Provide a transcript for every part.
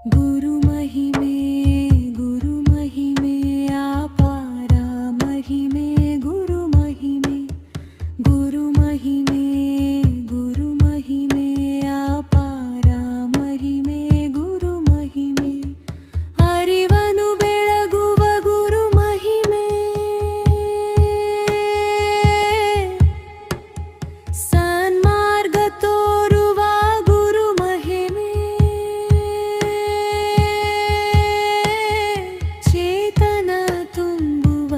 ಗುರು ಮಹಿಮೆ ಗುರು ಮಹಿಮೆ ಅಪಾರ ಮಹಿಮೆ ಗುರು ಮಹಿಮೆ ಗುರು ಮಹಿಮೆ ಗುರು ಮಹಿಮೆ ಅಪಾರ ಮಹಿಮೆ ಗುರು ಮಹಿಮೆ ಅರಿವನು ಬೆಳಗುವ ಗುರು ಮಹಿಮೆ ಸನ್ಮಾರ್ಗ ತೋರುವ ಗುರು ಮಹಿಮೆ ಚೇತನ ತುಂಬುವ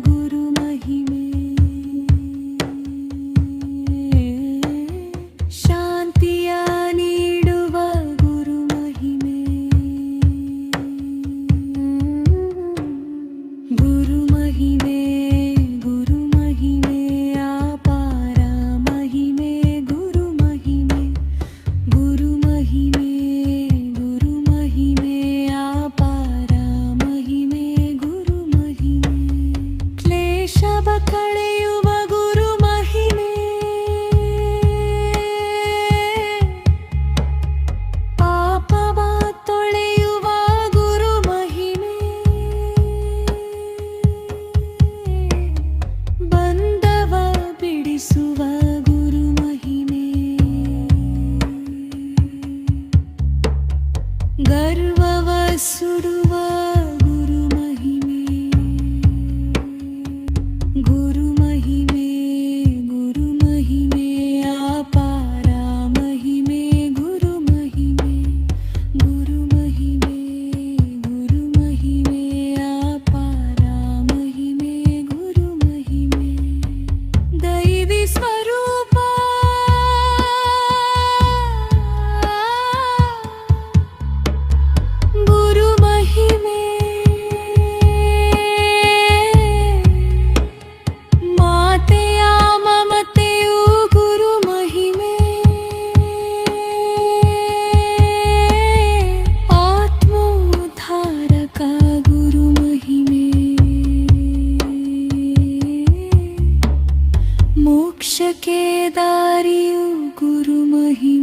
ಗುರು ಮಹಿಮೆ ಶಾಂತಿಯ ನೀಡುವ ಗುರು ಮಹಿಮೆ ಗುರು ಮಹಿಮೆ ಗುರು ಮಹಿಮೆ ಅಪಾರ ಮಹಿಮೆ ಗುರು ಮಹಿಮೆ ಗುರು ಮಹಿಮೆ ಗುರು ಮಹಿಮೆ ಅಪಾರ ಮಹಿಮೆ ಗುರು ಮಹಿಮೆ ಕ್ಲೇಶವ ಕಳೆಯುವ ಗುರು ಮಹಿಮೆ ಪಾಪವ ತೊಳೆಯುವ ಗುರು ಮಹಿಮೆ ಬಂಧವ ಬಿಡಿಸುವ ಗುರು ಮಹಿಮೆ ಗರ್ವವ ಸುಡುವ ಗುರು ಮಹಿಮೆ ಗುರು ಮಹಿಮೆ ಗುರು ಮಹಿಮೆ ಅಪಾರ ಮಹಿಮೆ ಗುರು ಮಹಿಮೆ ಗುರು ಮಹಿಮೆ ಗುರು ಮಹಿಮೆ ಅಪಾರ ಮಹಿಮೆ ಗುರು ಮಹಿಮೆ ದೈವಿ ಸ್ವರೂಪ ಗುರು ಮಹಿಮೆ ಮಾತೆಯ ಮಮತೆಯು ಗುರು ಮಹಿಮೆ ಆತ್ಮೋದ್ಧಾರಕ ಗುರು ಮಹಿಮೆ ಮೋಕ್ಷಕ್ಕೆ ದಾರಿಯು ಗುರು ಮಹಿಮೆ